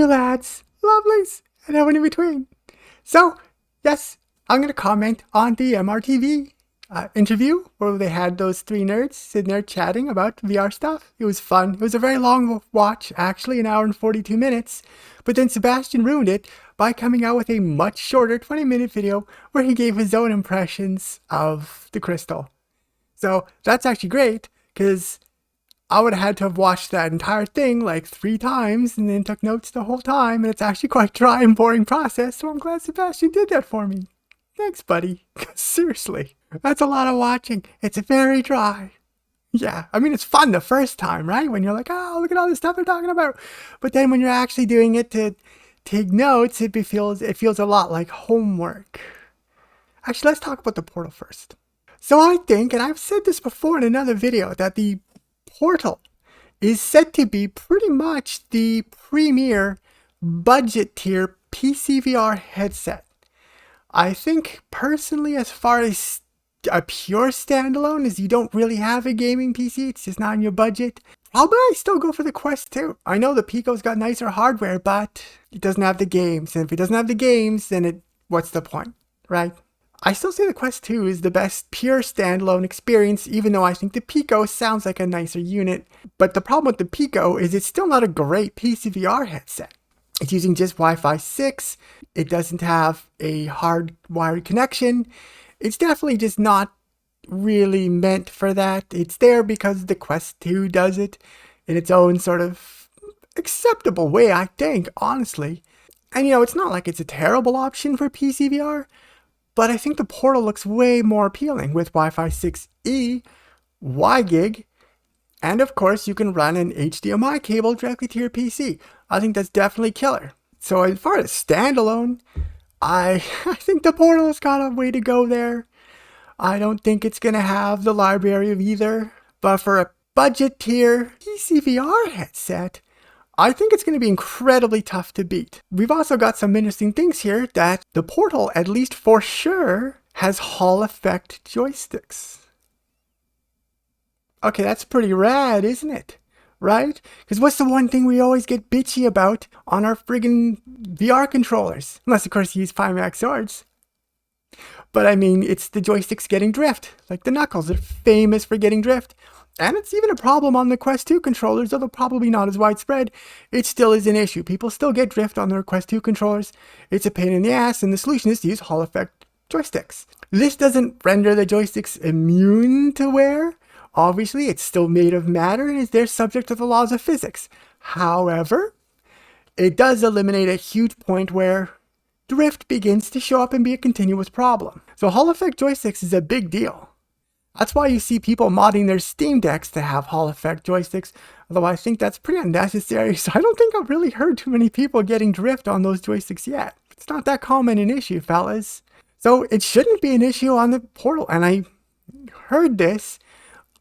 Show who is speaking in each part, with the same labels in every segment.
Speaker 1: you lads, lovelies, and everyone in between. So, yes, I'm going to comment on the MRTV interview where they had those three nerds sitting there chatting about VR stuff. It was fun. It was a very long watch, actually, an hour and 42 minutes. But then Sebastian ruined it by coming out with a much shorter 20-minute video where he gave his own impressions of the Crystal. So that's actually great, because I would have had to have watched that entire thing like 3 times and then took notes the whole time, and it's actually quite a dry and boring process, so I'm glad Sebastian did that for me. Thanks, buddy. Seriously, that's a lot of watching. It's very dry. Yeah, I mean, it's fun the first time, right? When you're like, oh, look at all this stuff they're talking about. But then when you're actually doing it to take notes, it feels a lot like homework. Actually, let's talk about the Portal first. So I think, and I've said this before in another video, that the Portal is said to be pretty much the premier budget tier PC VR headset. I think personally, as far as a pure standalone, is you don't really have a gaming PC, it's just not in your budget. Probably I still go for the Quest 2. I know the Pico's got nicer hardware, but it doesn't have the games. And if it doesn't have the games, then what's the point, right? I still say the Quest 2 is the best pure standalone experience, even though I think the Pico sounds like a nicer unit. But the problem with the Pico is it's still not a great PC VR headset. It's using just Wi-Fi 6. It doesn't have a hardwired connection. It's definitely just not really meant for that. It's there because the Quest 2 does it in its own sort of acceptable way, I think, honestly. And you know, it's not like it's a terrible option for PC VR, but I think the Portal looks way more appealing with Wi-Fi 6E, WiGig, and of course you can run an HDMI cable directly to your PC. I think that's definitely killer. So as far as standalone, I think the Portal has got a way to go there. I don't think it's going to have the library of either. But for a budget tier PC VR headset, I think it's going to be incredibly tough to beat. We've also got some interesting things here that the Portal, at least for sure, has Hall effect joysticks. Okay, that's pretty rad, isn't it? Right? Because what's the one thing we always get bitchy about on our friggin' VR controllers? Unless, of course, you use Pimax swords. But I mean, it's the joysticks getting drift. Like the Knuckles, they're famous for getting drift. And it's even a problem on the Quest 2 controllers, although probably not as widespread. It still is an issue. People still get drift on their Quest 2 controllers. It's a pain in the ass, and the solution is to use Hall effect joysticks. This doesn't render the joysticks immune to wear. Obviously, it's still made of matter and is there subject to the laws of physics. However, it does eliminate a huge point where drift begins to show up and be a continuous problem. So Hall effect joysticks is a big deal. That's why you see people modding their Steam Decks to have Hall effect joysticks, although I think that's pretty unnecessary, so I don't think I've really heard too many people getting drift on those joysticks yet. It's not that common an issue, fellas. So it shouldn't be an issue on the Portal, and I heard this.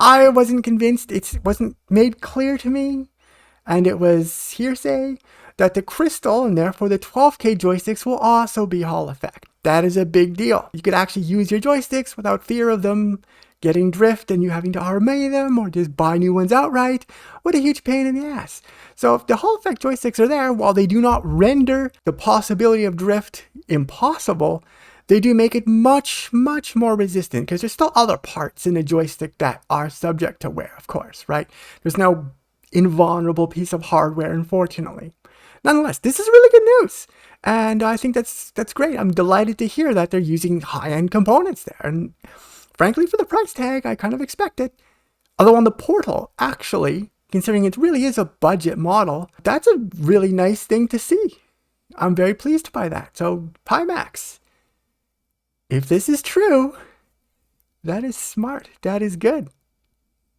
Speaker 1: I wasn't convinced. It wasn't made clear to me, and it was hearsay, that the Crystal, and therefore the 12K joysticks, will also be Hall effect. That is a big deal. You could actually use your joysticks without fear of them getting drift and you having to RMA them or just buy new ones outright. What a huge pain in the ass. So if the Hall effect joysticks are there, while they do not render the possibility of drift impossible, they do make it much, much more resistant, because there's still other parts in a joystick that are subject to wear, of course, right? There's no invulnerable piece of hardware, unfortunately. Nonetheless, this is really good news, and I think that's great. I'm delighted to hear that they're using high-end components there, and frankly, for the price tag, I kind of expect it. Although on the Portal, actually, considering it really is a budget model, that's a really nice thing to see. I'm very pleased by that. So, Pimax, if this is true, that is smart. That is good.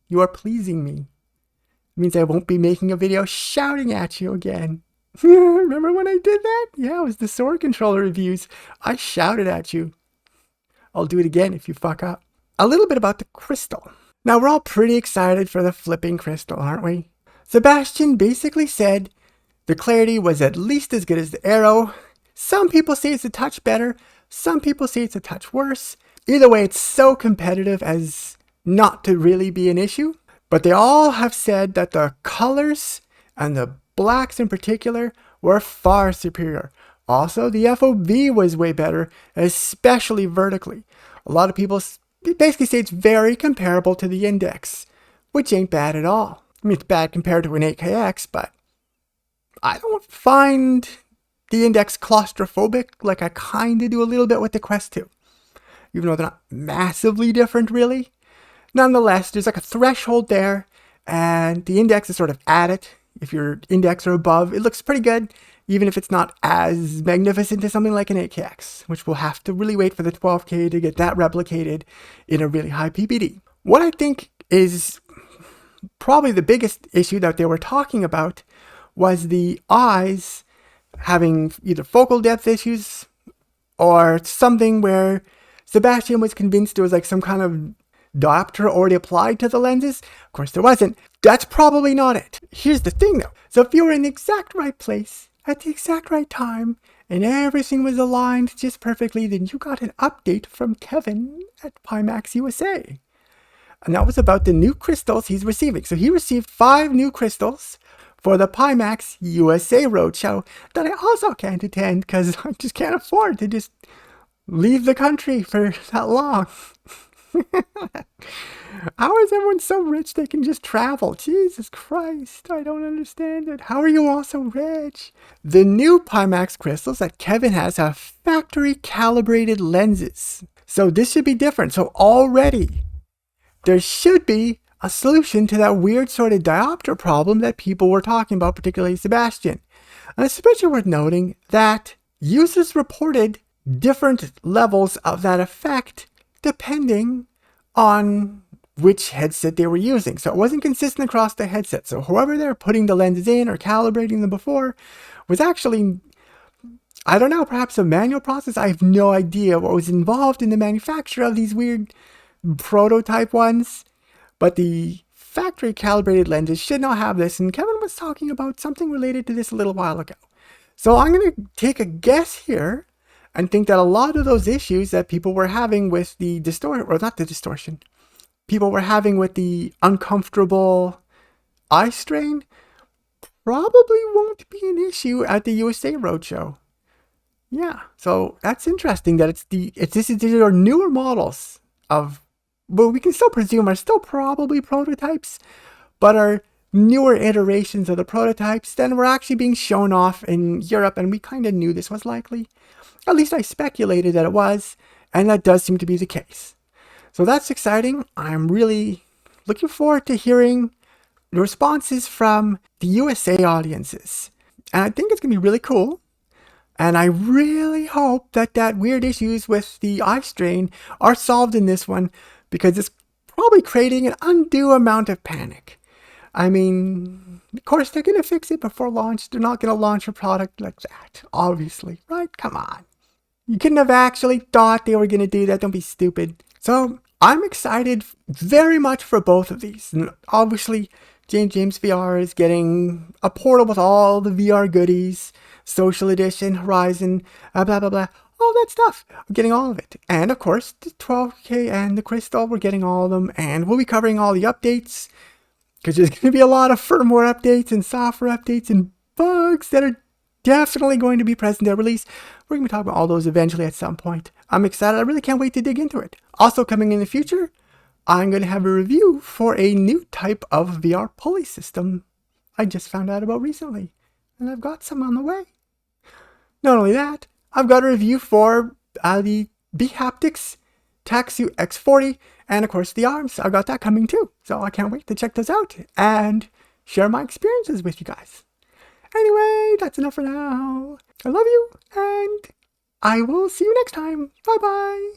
Speaker 1: You are pleasing me. It means I won't be making a video shouting at you again. Remember when I did that? Yeah, it was the sword controller reviews. I shouted at you. I'll do it again if you fuck up. A little bit about the Crystal. Now, we're all pretty excited for the flipping Crystal, aren't we? Sebastian basically said the clarity was at least as good as the Arrow. Some people say it's a touch better. Some people say it's a touch worse. Either way, it's so competitive as not to really be an issue. But they all have said that the colors, and the blacks in particular, were far superior. Also, the FOV was way better, especially vertically. A lot of people basically say it's very comparable to the Index, which ain't bad at all. I mean, it's bad compared to an 8KX, but I don't find the Index claustrophobic like I kind of do a little bit with the Quest 2. Even though they're not massively different, really. Nonetheless, there's like a threshold there, and the Index is sort of at it. If your Index or above, it looks pretty good, even if it's not as magnificent as something like an 8KX, which we'll have to really wait for the 12K to get that replicated in a really high PPD. What I think is probably the biggest issue that they were talking about was the eyes having either focal depth issues or something where Sebastian was convinced there was like some kind of diopter already applied to the lenses. Of course, there wasn't. That's probably not it. Here's the thing though. So if you were in the exact right place at the exact right time and everything was aligned just perfectly, then you got an update from Kevin at Pimax USA. And that was about the new crystals he's receiving. So he received 5 new crystals for the Pimax USA Roadshow that I also can't attend because I just can't afford to just leave the country for that long. How is everyone so rich they can just travel? Jesus Christ, I don't understand it. How are you all so rich? The new Pimax crystals that Kevin has have factory calibrated lenses. So this should be different. So already there should be a solution to that weird sort of diopter problem that people were talking about, particularly Sebastian. And it's especially worth noting that users reported different levels of that effect depending on which headset they were using. So it wasn't consistent across the headset. So whoever they're putting the lenses in or calibrating them before was actually, I don't know, perhaps a manual process. I have no idea what was involved in the manufacture of these weird prototype ones. But the factory calibrated lenses should not have this. And Kevin was talking about something related to this a little while ago. So I'm going to take a guess here and think that a lot of those issues that people were having with the distortion, or not the distortion, people were having with the uncomfortable eye strain probably won't be an issue at the USA Roadshow. Yeah, so that's interesting that these are newer models of, well, we can still presume are still probably prototypes, but are newer iterations of the prototypes than were actually being shown off in Europe, and we kind of knew this was likely. At least I speculated that it was, and that does seem to be the case. So that's exciting. I'm really looking forward to hearing the responses from the USA audiences. And I think it's going to be really cool. And I really hope that weird issues with the eye strain are solved in this one, because it's probably creating an undue amount of panic. I mean, of course, they're going to fix it before launch. They're not going to launch a product like that, obviously, right? Come on. You couldn't have actually thought they were going to do that. Don't be stupid. So I'm excited very much for both of these. And obviously, JameJame's VR is getting a portal with all the VR goodies, Social Edition, Horizon, blah, blah, blah. All that stuff. We're getting all of it. And of course, the 12K and the Crystal, we're getting all of them. And we'll be covering all the updates, because there's going to be a lot of firmware updates and software updates and bugs that are definitely going to be present at release. We're going to be talking about all those eventually at some point. I'm excited. I really can't wait to dig into it. Also coming in the future, I'm going to have a review for a new type of VR pulley system I just found out about recently. And I've got some on the way. Not only that, I've got a review for the bHaptics Taxu X40, and of course the arms. I've got that coming too. So I can't wait to check those out and share my experiences with you guys. Anyway, that's enough for now. I love you, and I will see you next time. Bye-bye.